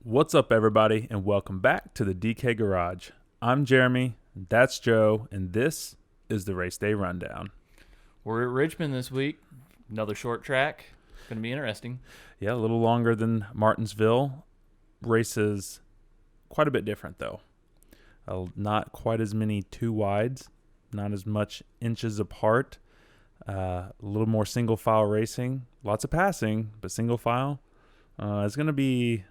What's up, everybody, and welcome back to the DK Garage. I'm Jeremy, that's Joe, and this is the Race Day Rundown. We're at Richmond this week. Another short track. Going to be interesting. Yeah, a little longer than Martinsville. Races quite a bit different, though. Not quite as many two wides, not as much inches apart. A little more single file racing. Lots of passing, but single file. It's going to be...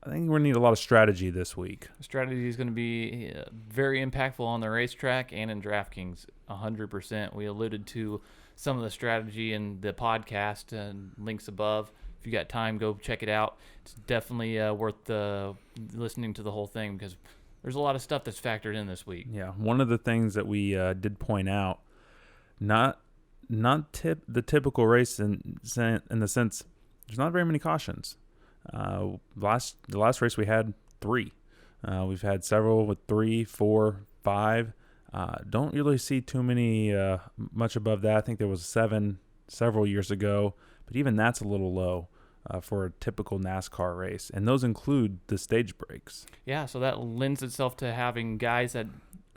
I think we're going to need a lot of strategy this week. Strategy is going to be very impactful on the racetrack and in DraftKings, 100%. We alluded to some of the strategy in the podcast and links above. If you got time, go check it out. It's definitely worth listening to the whole thing because there's a lot of stuff that's factored in this week. Yeah, one of the things that we did point out, not the typical race in the sense there's not very many cautions. The last race we had 3. We've had several with 3, 4, 5. Don't really see too many much above that. I think there was 7 several years ago, but even that's a little low for a typical NASCAR race, and those include the stage breaks. Yeah, so that lends itself to having guys that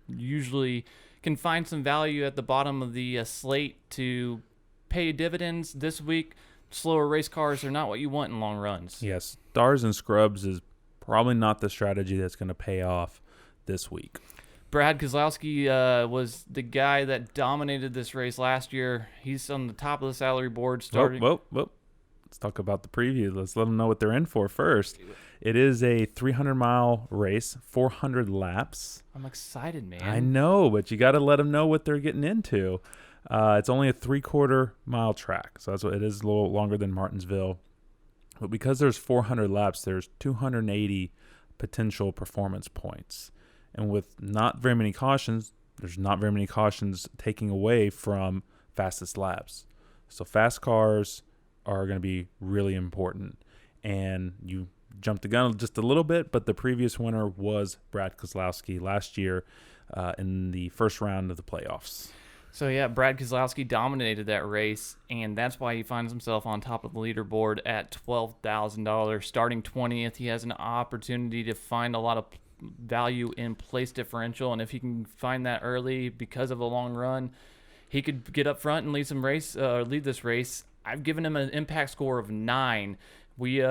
usually can find some value at the bottom of the slate to pay dividends this week. Slower race cars are not what you want in long runs. Yes, stars and scrubs is probably not the strategy that's going to pay off this week. Brad Keselowski was the guy that dominated this race last year. He's on the top of the salary board starting. Whoa. Let's talk about the preview. Let's let them know what they're in for first. It is a 300-mile race, 400 laps. I'm excited, man. I know, but you got to let them know what they're getting into. It's only a 3/4 mile track, so that's what it is, a little longer than Martinsville. But because there's 400 laps, there's 280 potential performance points. And with not very many cautions, there's not very many cautions taking away from fastest laps. So fast cars are going to be really important. And you jumped the gun just a little bit, but the previous winner was Brad Keselowski last year in the first round of the playoffs. So, yeah, Brad Keselowski dominated that race, and that's why he finds himself on top of the leaderboard at $12,000. Starting 20th, he has an opportunity to find a lot of value in place differential, and if he can find that early because of a long run, he could get up front and lead this race. I've given him an impact score of 9. We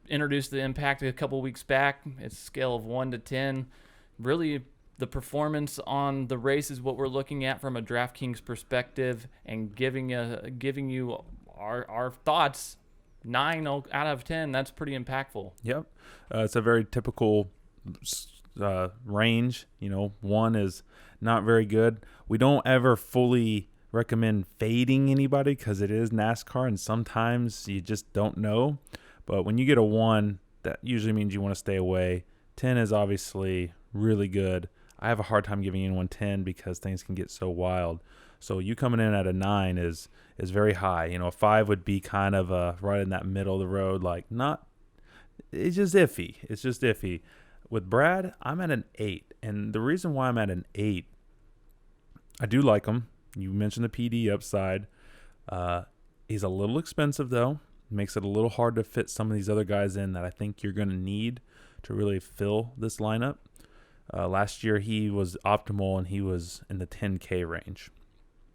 introduced the impact a couple weeks back. It's a scale of 1 to 10. Really, the performance on the race is what we're looking at from a DraftKings perspective, and giving you our thoughts. 9 out of 10. That's pretty impactful. Yep, it's a very typical range. 1 is not very good. We don't ever fully recommend fading anybody because it is NASCAR, and sometimes you just don't know. But when you get a 1, that usually means you want to stay away. 10 is obviously really good. I have a hard time giving anyone 10 because things can get so wild. So you coming in at a 9 is very high. A 5 would be kind of right in that middle of the road, it's just iffy. It's just iffy. With Brad, I'm at an 8, and the reason why I'm at an 8, I do like him. You mentioned the PD upside. He's a little expensive though. Makes it a little hard to fit some of these other guys in that I think you're going to need to really fill this lineup. Last year, he was optimal, and he was in the 10K range.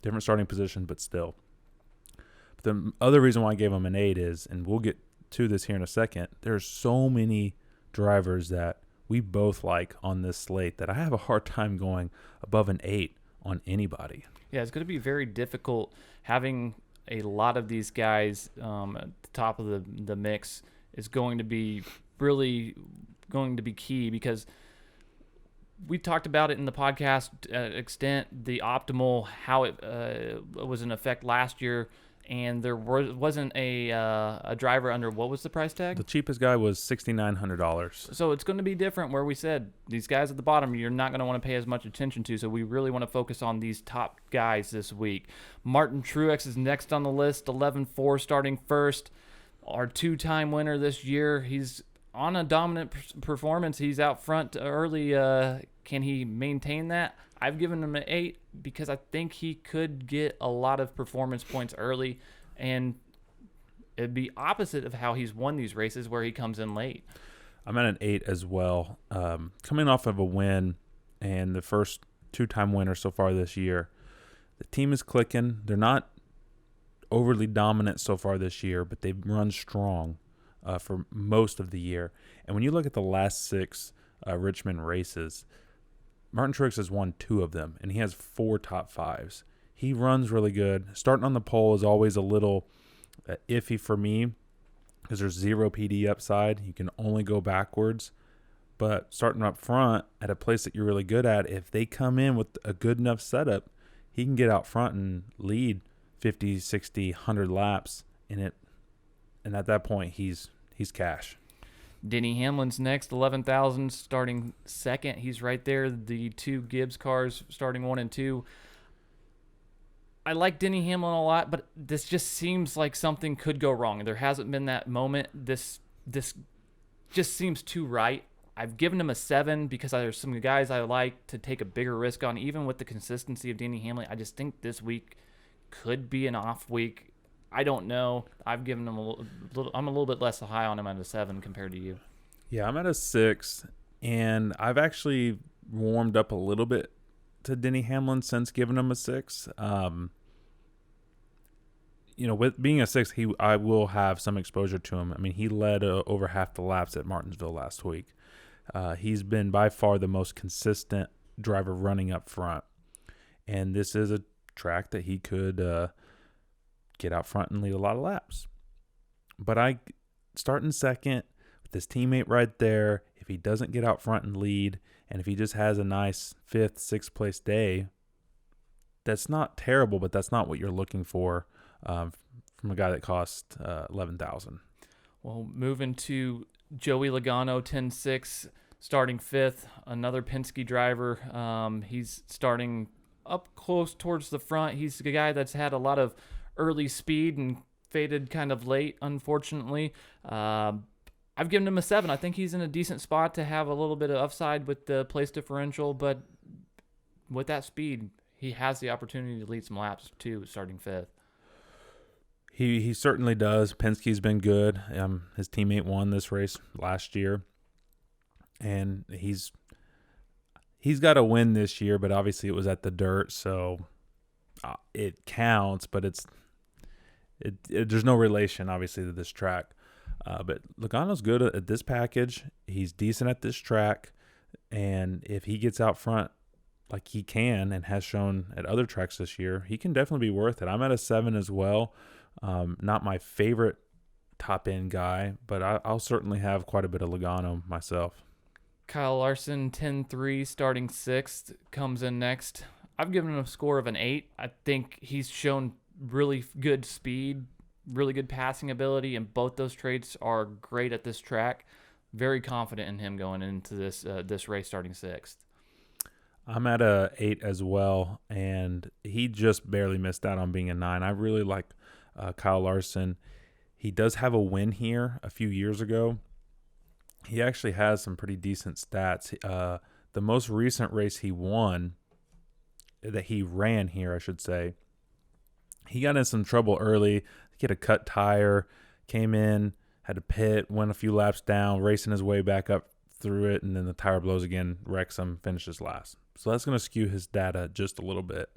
Different starting position, but still. But the other reason why I gave him an 8 is, and we'll get to this here in a second, there's so many drivers that we both like on this slate that I have a hard time going above an 8 on anybody. Yeah, it's going to be very difficult having a lot of these guys at the top of the mix is going to be really going to be key because we talked about it in the podcast extent, the optimal, how it was in effect last year, and there wasn't a driver under, what was the price tag? The cheapest guy was $6,900. So it's going to be different where we said these guys at the bottom you're not going to want to pay as much attention to, so we really want to focus on these top guys this week. Martin Truex is next on the list, 11-4 starting first. Our 2-time winner this year. He's on a dominant performance. He's out front early. Can he maintain that? I've given him an 8 because I think he could get a lot of performance points early. And it'd be opposite of how he's won these races where he comes in late. I'm at an 8 as well. Coming off of a win and the first 2-time winner so far this year, the team is clicking. They're not overly dominant so far this year, but they've run strong for most of the year. And when you look at the last 6 Richmond races, Martin Truex has won 2 of them, and he has 4 top 5s. He runs really good. Starting on the pole is always a little iffy for me because there's 0 PD upside. You can only go backwards. But starting up front at a place that you're really good at, if they come in with a good enough setup, he can get out front and lead 50, 60, 100 laps in it. And at that point, he's cash. Denny Hamlin's next, 11,000, starting second. He's right there. The 2 Gibbs cars starting 1 and 2. I like Denny Hamlin a lot, but this just seems like something could go wrong. There hasn't been that moment. This just seems too right. I've given him a 7 because there's some guys I like to take a bigger risk on, even with the consistency of Denny Hamlin. I just think this week could be an off week. I don't know. I've given him I'm a little bit less high on him at a 7 compared to you. Yeah, I'm at a 6, and I've actually warmed up a little bit to Denny Hamlin since giving him a 6. With being a 6, I will have some exposure to him. I mean, he led over half the laps at Martinsville last week. He's been by far the most consistent driver running up front, and this is a track that he could get out front and lead a lot of laps. But I start in second with his teammate right there. If he doesn't get out front and lead, and if he just has a nice 5th, 6th place day, that's not terrible, but that's not what you're looking for from a guy that cost $11,000. Well, moving to Joey Logano, 10-6, starting 5th. Another Penske driver. He's starting up close towards the front. He's a guy that's had a lot of early speed and faded kind of late, unfortunately. I've given him a 7. I think he's in a decent spot to have a little bit of upside with the place differential, but with that speed, he has the opportunity to lead some laps too, starting 5th. He certainly does. Penske's been good. His teammate won this race last year, and he's got a win this year, but obviously it was at the dirt, so it counts, but there's no relation, obviously, to this track. But Logano's good at this package. He's decent at this track, and if he gets out front like he can and has shown at other tracks this year, he can definitely be worth it. I'm at a 7 as well. Not my favorite top-end guy, but I'll certainly have quite a bit of Logano myself. Kyle Larson, 10-3, starting 6th, comes in next. I've given him a score of an 8. I think he's shown really good speed, really good passing ability, and both those traits are great at this track. Very confident in him going into this race starting 6th. I'm at a 8 as well, and he just barely missed out on being a 9. I really like Kyle Larson. He does have a win here a few years ago. He actually has some pretty decent stats. The most recent race he won, that he ran here, I should say, he got in some trouble early. He had a cut tire, came in, had to pit, went a few laps down, racing his way back up through it, and then the tire blows again, wrecks him, finishes last. So that's going to skew his data just a little bit.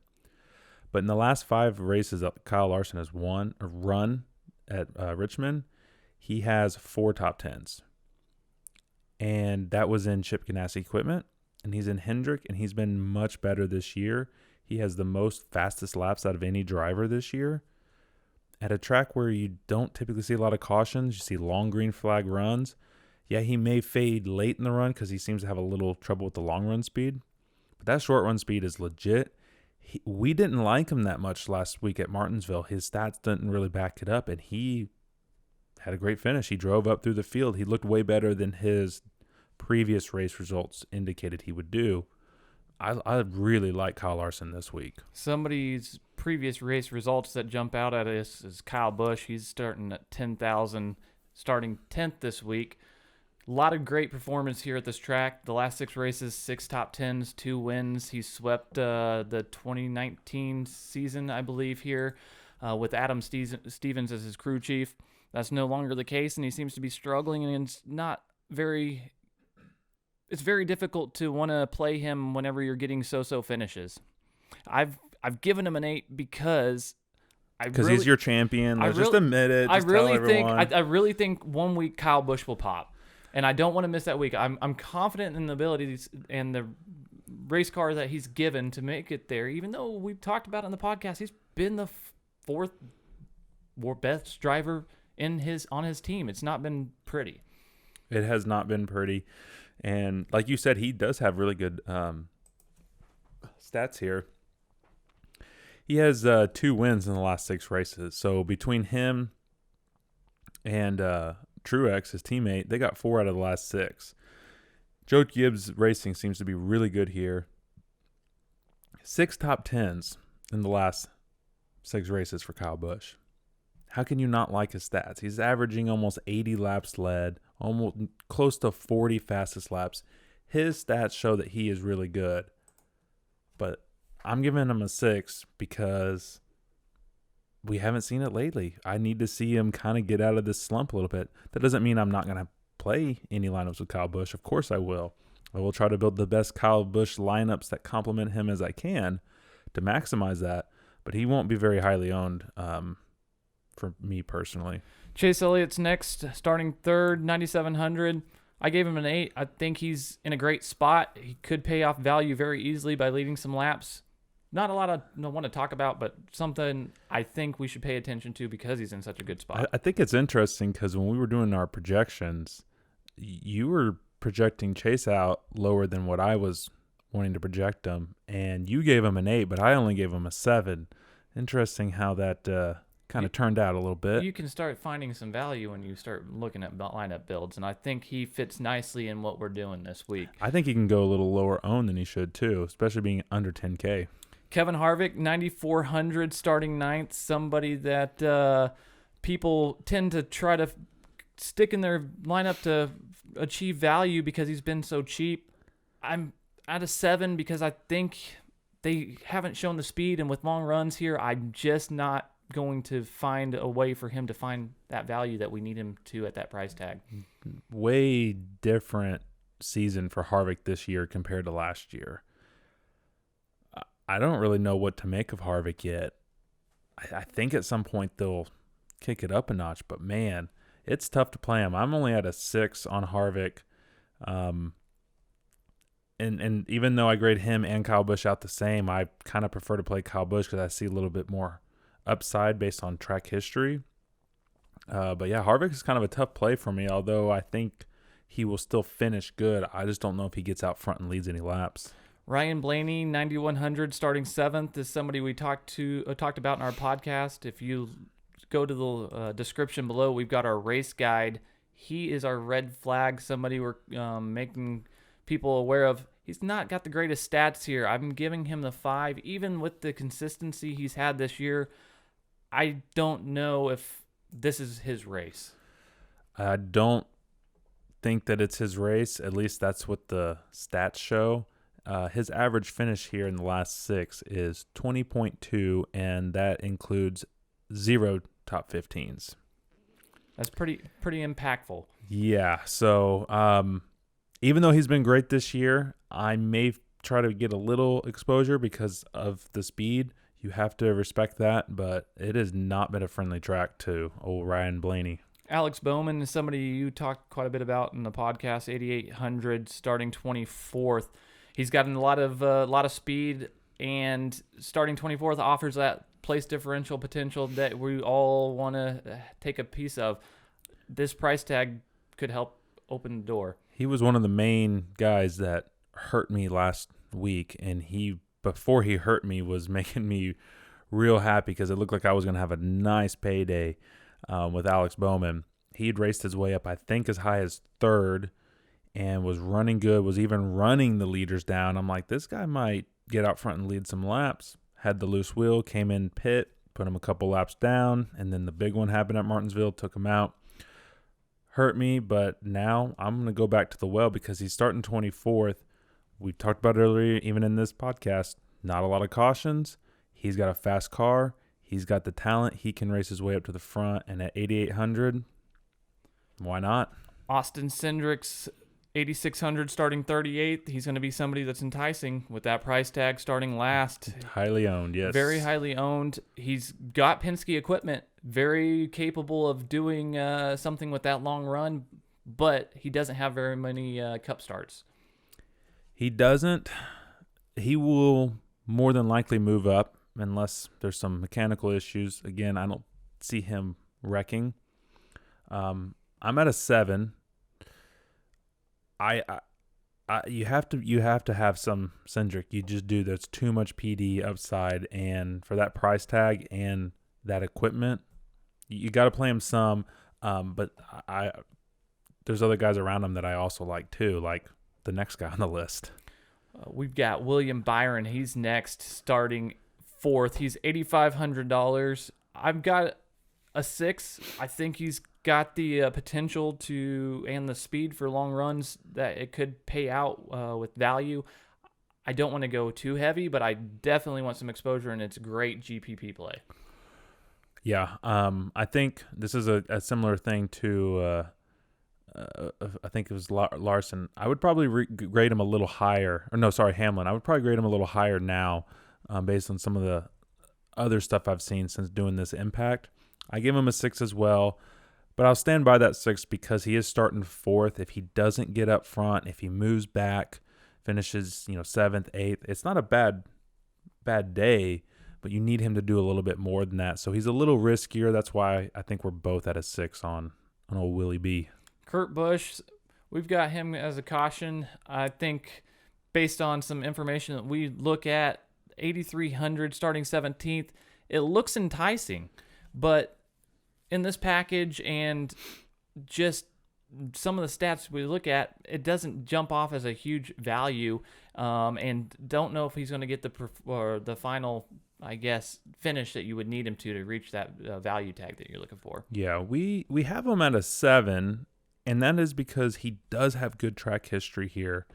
But in the last 5 races that Kyle Larson has run at Richmond, he has 4 top 10s. And that was in Chip Ganassi equipment, and he's in Hendrick, and he's been much better this year. He has the most fastest laps out of any driver this year. At a track where you don't typically see a lot of cautions, you see long green flag runs. Yeah, he may fade late in the run because he seems to have a little trouble with the long run speed. But that short run speed is legit. We didn't like him that much last week at Martinsville. His stats didn't really back it up, and he had a great finish. He drove up through the field. He looked way better than his previous race results indicated he would do. I really like Kyle Larson this week. Somebody's previous race results that jump out at us is Kyle Busch. He's starting at 10,000, starting 10th this week. A lot of great performance here at this track. The last 6 races, 6 top 10s, 2 wins. He swept the 2019 season, I believe, here with Adam Stevens as his crew chief. That's no longer the case, and he seems to be struggling, and it's very difficult to want to play him whenever you're getting so finishes. I've given him an 8 because he's your champion. Let's just admit it. I really think 1 week Kyle Busch will pop, and I don't want to miss that week. I'm confident in the abilities and the race car that he's given to make it there. Even though we've talked about it in the podcast, he's been the 4th best driver on his team. It's not been pretty. It has not been pretty. And like you said, he does have really good stats here. He has 2 wins in the last 6 races. So between him and Truex, his teammate, they got 4 out of the last 6. Joe Gibbs Racing seems to be really good here. 6 top 10s in the last 6 races for Kyle Busch. How can you not like his stats? He's averaging almost 80 laps led, almost close to 40 fastest laps. His stats show that he is really good. But I'm giving him a 6 because we haven't seen it lately. I need to see him kind of get out of this slump a little bit. That doesn't mean I'm not going to play any lineups with Kyle Busch. Of course I will. I will try to build the best Kyle Busch lineups that complement him as I can to maximize that. But he won't be very highly owned for me personally. Chase Elliott's next, starting 3rd, 9,700. I gave him an 8. I think he's in a great spot. He could pay off value very easily by leading some laps. Not a lot I want to talk about, but something I think we should pay attention to because he's in such a good spot. I think it's interesting because when we were doing our projections, you were projecting Chase out lower than what I was wanting to project him, and you gave him an 8, but I only gave him a 7. Interesting how that kind of turned out a little bit. You can start finding some value when you start looking at lineup builds, and I think he fits nicely in what we're doing this week. I think he can go a little lower owned than he should too, especially being under 10K. Kevin Harvick, 9,400, starting 9th, somebody that people tend to try to stick in their lineup to achieve value because he's been so cheap. I'm at a 7 because I think they haven't shown the speed, and with long runs here, I'm just not going to find a way for him to find that value that we need him to at that price tag. Way different season for Harvick this year compared to last year. I don't really know what to make of Harvick yet. I think at some point they'll kick it up a notch, but man, it's tough to play him. I'm only at a 6 on Harvick. And even though I grade him and Kyle Busch out the same, I kind of prefer to play Kyle Busch because I see a little bit more upside based on track history. But yeah, Harvick is kind of a tough play for me, although I think he will still finish good. I just don't know if he gets out front and leads any laps. Ryan Blaney, 9,100, starting 7th, is somebody we talked about in our podcast. If you go to the description below, we've got our race guide. He is our red flag, somebody we're making people aware of. He's not got the greatest stats here. I'm giving him the 5. Even with the consistency he's had this year, I don't know if this is his race. I don't think that it's his race. At least that's what the stats show. His average finish here in the last 6 is 20.2, and that includes 0 top 15s. That's pretty impactful. Yeah. So even though he's been great this year, I may try to get a little exposure because of the speed. You have to respect that, but it has not been a friendly track to old Ryan Blaney. Alex Bowman is somebody you talked quite a bit about in the podcast, 8,800, starting 24th. He's got a lot of speed, and starting 24th offers that place differential potential that we all want to take a piece of. This price tag could help open the door. He was one of the main guys that hurt me last week, and before he hurt me was making me real happy because it looked like I was going to have a nice payday with Alex Bowman. He'd raced his way up, I think, as high as 3rd, and was running good, was even running the leaders down. I'm like, this guy might get out front and lead some laps. Had the loose wheel, came in pit, put him a couple laps down, and then the big one happened at Martinsville, took him out. Hurt me, but now I'm going to go back to the well because he's starting 24th. We talked about it earlier, even in this podcast, not a lot of cautions. He's got a fast car. He's got the talent. He can race his way up to the front. And at 8,800, why not? Austin Cindric's 8,600 starting 38th. He's going to be somebody that's enticing with that price tag starting last. Highly owned, yes. Very highly owned. He's got Penske equipment, very capable of doing something with that long run, but he doesn't have very many cup starts. He doesn't. He will more than likely move up unless there's some mechanical issues. Again, I don't see him wrecking. I'm at a 7. You have to have some Cindric. You just do. There's too much PD upside, and for that price tag and that equipment, you got to play him some. But there's other guys around him that I also like too, like the next guy on the list. We've got William Byron. He's next, starting 4th. He's $8,500. I've got a 6. I think he's got the potential to and the speed for long runs that it could pay out with value. I don't want to go too heavy, but I definitely want some exposure, and it's great GPP play. Yeah, I think this is a similar thing to I think it was Larson. I would probably grade him a little higher. Or no, sorry, Hamlin. I would probably grade him a little higher now based on some of the other stuff I've seen since doing this Impact. I give him a 6 as well, but I'll stand by that 6 because he is starting 4th. If he doesn't get up front, if he moves back, finishes 7th, 8th, it's not a bad day, but you need him to do a little bit more than that. So he's a little riskier. That's why I think we're both at a 6 on old Willie B. Kurt Busch, we've got him as a caution. I think based on some information that we look at, 8,300 starting 17th, it looks enticing. But in this package and just some of the stats we look at, it doesn't jump off as a huge value, and don't know if he's going to get the final, I guess, finish that you would need him to reach that value tag that you're looking for. Yeah, we have him at a 7. And that is because he does have good track history here.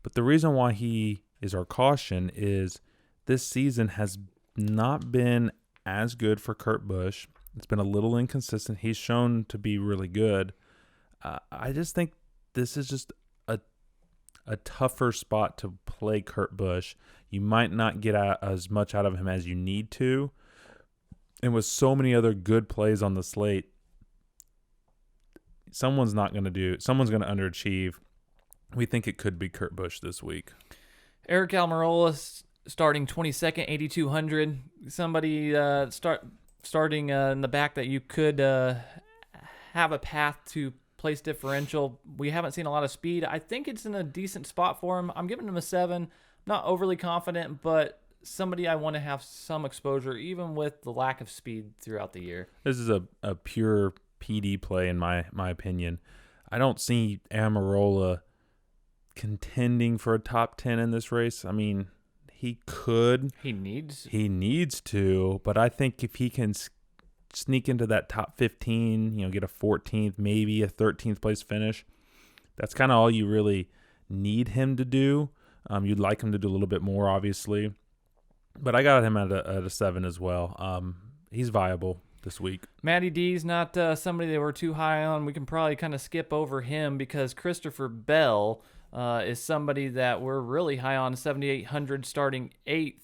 But the reason why he is our caution is this season has not been as good for Kurt Busch. It's been a little inconsistent. He's shown to be really good. I just think this is just a tougher spot to play Kurt Busch. You might not get as much out of him as you need to. And with so many other good plays on the slate, someone's going to underachieve. We think it could be Kurt Busch this week. Eric Almirola starting 22nd, 8,200. Somebody starting in the back that you could have a path to place differential. We haven't seen a lot of speed. I think it's in a decent spot for him. I'm giving him a 7. Not overly confident, but somebody I want to have some exposure, even with the lack of speed throughout the year. This is a pure PD play in my opinion. I don't see Almirola contending for a top 10 in this race. I mean, he could. He needs to, but I think if he can sneak into that top 15, get a 14th, maybe a 13th place finish, that's kind of all you really need him to do. You'd like him to do a little bit more, obviously, but I got him at a 7 as well. He's viable this week. Matty D's not somebody that we're too high on. We can probably kind of skip over him because Christopher Bell is somebody that we're really high on, 7,800 starting 8th.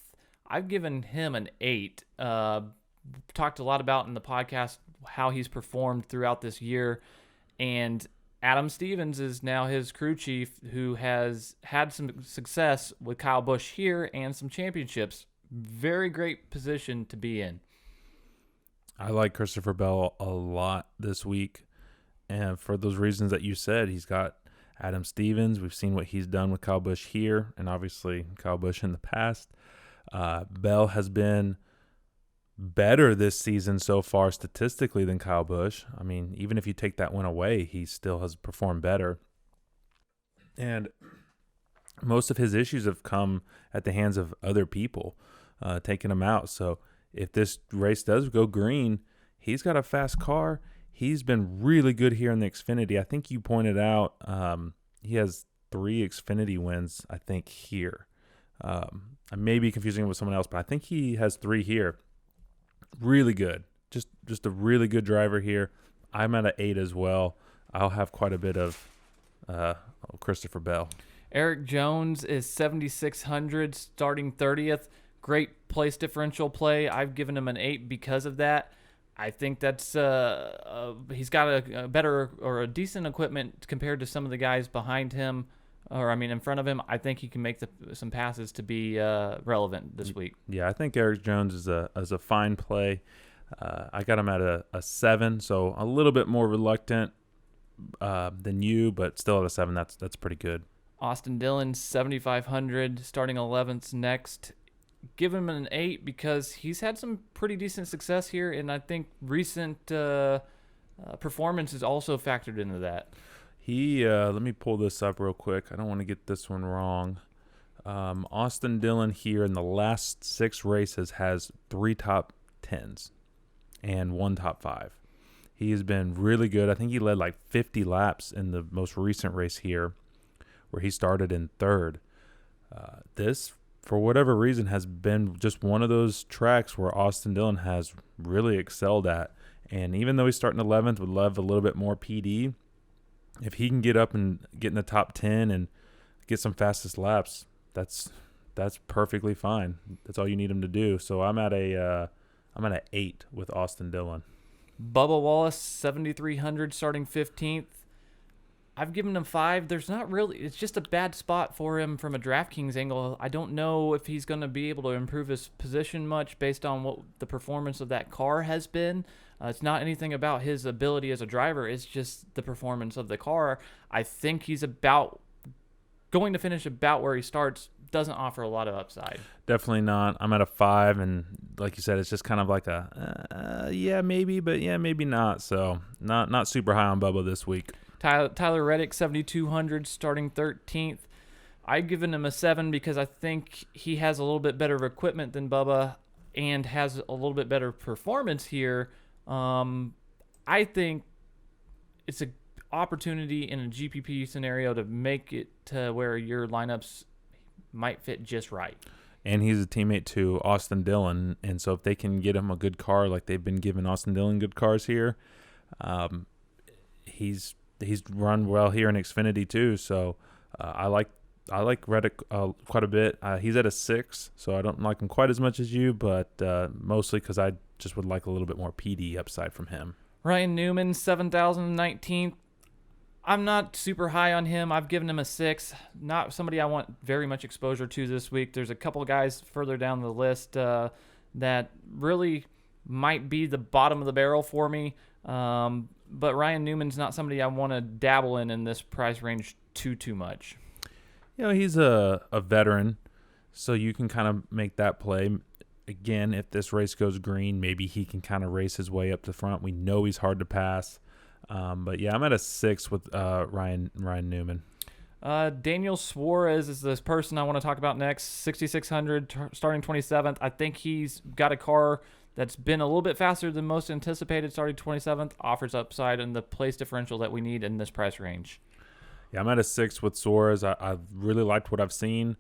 I've given him an 8. Talked a lot about in the podcast how he's performed throughout this year, and Adam Stevens is now his crew chief, who has had some success with Kyle Busch here and some championships. Very great position to be in. I like Christopher Bell a lot this week, and for those reasons that you said, he's got Adam Stevens. We've seen what he's done with Kyle Busch here, and obviously Kyle Busch in the past. Bell has been better this season so far statistically than Kyle Busch. I mean, even if you take that one away, he still has performed better. And most of his issues have come at the hands of other people taking him out. So if this race does go green, he's got a fast car. He's been really good here in the Xfinity. I think you pointed out he has 3 Xfinity wins, I think, here. I may be confusing him with someone else, but I think he has 3 here. Really good. Just a really good driver here. I'm at an 8 as well. I'll have quite a bit of Christopher Bell. Eric Jones is 7,600, starting 30th. Great place differential play. I've given him an 8 because of that. I think that's he's got a better or a decent equipment compared to some of the guys behind him, or I mean in front of him. I think he can make some passes to be relevant this week. Yeah, I think Eric Jones is a fine play. I got him at a 7, so a little bit more reluctant than you, but still at a 7. That's pretty good. Austin Dillon, 7,500, starting 11th next. Give him an 8 because he's had some pretty decent success here, and I think recent performance is also factored into that. Let me pull this up real quick. I don't want to get this one wrong. Austin Dillon here in the last 6 races has 3 top 10s and 1 top 5. He has been really good. I think he led like 50 laps in the most recent race here, where he started in 3rd. This, for whatever reason, has been just one of those tracks where Austin Dillon has really excelled at. And even though he's starting 11th, would love a little bit more PD. If he can get up and get in the top 10 and get some fastest laps, that's perfectly fine. That's all you need him to do. So I'm at an 8 with Austin Dillon. Bubba Wallace, 7,300, starting 15th. I've given him 5. There's not really, it's just a bad spot for him from a DraftKings angle. I don't know if he's going to be able to improve his position much based on what the performance of that car has been. It's not anything about his ability as a driver. It's just the performance of the car. I think he's going to finish about where he starts. Doesn't offer a lot of upside. Definitely not. I'm at a 5, and like you said, it's just kind of like a yeah, maybe, but yeah, maybe not. So not super high on Bubba this week. Tyler Reddick, 7,200, starting 13th. I've given him a 7 because I think he has a little bit better equipment than Bubba and has a little bit better performance here. I think it's an opportunity in a GPP scenario to make it to where your lineups might fit just right. And he's a teammate to Austin Dillon, and so if they can get him a good car like they've been giving Austin Dillon good cars here, he's run well here in Xfinity too. So I like Reddick quite a bit. He's at a 6, so I don't like him quite as much as you, but mostly because I just would like a little bit more PD upside from him. Ryan Newman, 7,019th. I'm not super high on him. I've given him a 6. Not somebody I want very much exposure to this week. There's a couple of guys further down the list that really might be the bottom of the barrel for me. But Ryan Newman's not somebody I want to dabble in this price range too much. You know, he's a veteran, so you can kind of make that play. Again, if this race goes green, maybe he can kind of race his way up to front. We know he's hard to pass. But yeah, I'm at a 6 with Ryan Newman. Daniel Suarez is this person I want to talk about next. 6,600, starting 27th. I think he's got a car that's been a little bit faster than most anticipated, starting 27th. Offers upside and the place differential that we need in this price range. Yeah, I'm at a 6 with Suarez. I really liked what I've seen.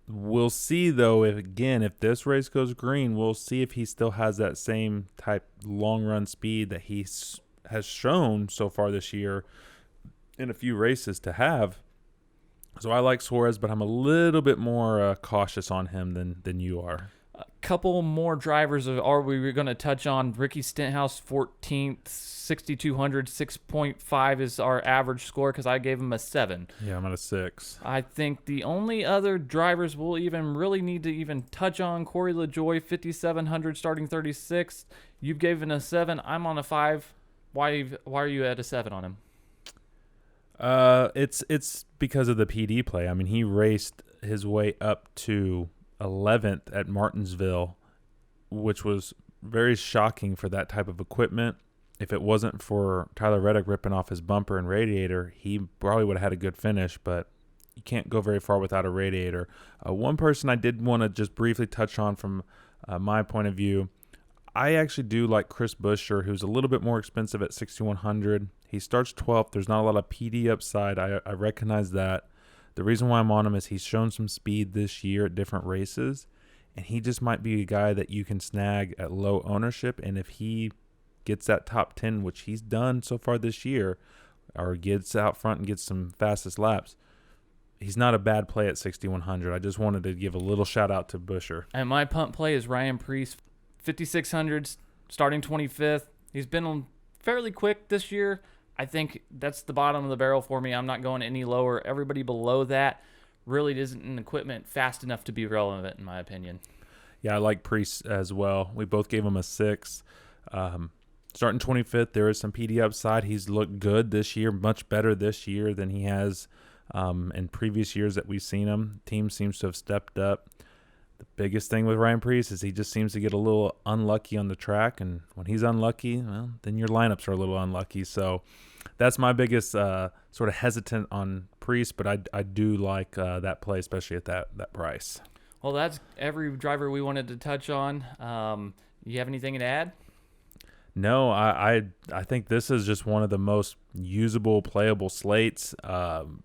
We'll see, though, if this race goes green, we'll see if he still has that same type long-run speed that he has shown so far this year in a few races to have. So I like Suarez, but I'm a little bit more cautious on him than you are. A couple more drivers are we going to touch on. Ricky Stenhouse, 14th, 6,200, 6.5 is our average score because I gave him a 7. Yeah, I'm at a 6. I think the only other drivers we'll even really need to even touch on, Corey LaJoie, 5,700, starting 36th. You've given a 7. I'm on a 5. Why are you at a 7 on him? It's because of the PD play. I mean, he raced his way up to 11th at Martinsville, which was very shocking for that type of equipment. If it wasn't for Tyler Reddick ripping off his bumper and radiator, he probably would have had a good finish, but you can't go very far without a radiator. One person I did want to just briefly touch on from my point of view, I actually do like Chris Buescher, who's a little bit more expensive at 6,100. He starts 12th. There's not a lot of PD upside. I recognize that. The reason why I'm on him is he's shown some speed this year at different races, and he just might be a guy that you can snag at low ownership. And if he gets that top 10, which he's done so far this year, or gets out front and gets some fastest laps, he's not a bad play at 6,100. I just wanted to give a little shout out to Busher. And my punt play is Ryan Preece, 5,600, starting 25th. He's been fairly quick this year. I think that's the bottom of the barrel for me. I'm not going any lower. Everybody below that really isn't in equipment fast enough to be relevant, in my opinion. Yeah, I like Preece as well. We both gave him a 6. Starting 25th, there is some PD upside. He's looked good this year, much better this year than he has in previous years that we've seen him. Team seems to have stepped up. The biggest thing with Ryan Preece is he just seems to get a little unlucky on the track, and when he's unlucky, well, then your lineups are a little unlucky. So that's my biggest sort of hesitant on Preece, but I do like that play, especially at that price. Well, that's every driver we wanted to touch on. You have anything to add? No, I think this is just one of the most usable, playable slates.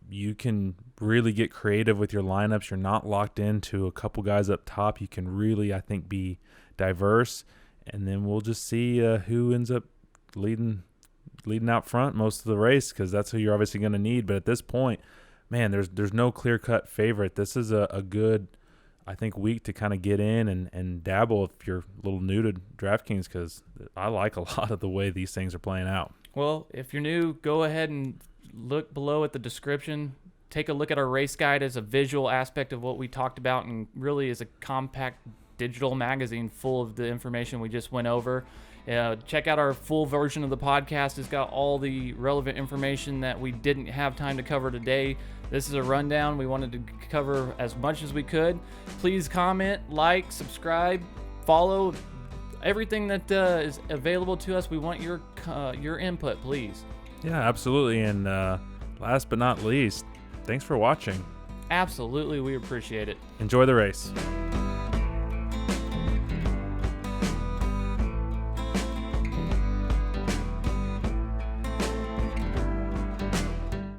You can really get creative with your lineups. You're not locked into a couple guys up top. You can really, I think, be diverse. And then we'll just see who ends up leading out front most of the race, because that's who you're obviously going to need. But at this point, man, there's no clear-cut favorite. This is a good, I think, week to kind of get in and dabble if you're a little new to DraftKings, because I like a lot of the way these things are playing out. Well, if you're new, go ahead and look below at the description. Take a look at our race guide as a visual aspect of what we talked about, and really is a compact digital magazine full of the information we just went over. Check out our full version of the podcast. It's got all the relevant information that we didn't have time to cover today. This is a rundown. We wanted to cover as much as we could. Please comment, like, subscribe, follow everything that is available to us. We want your input, please. Yeah, absolutely. And last but not least, thanks for watching. Absolutely, we appreciate it. Enjoy the race.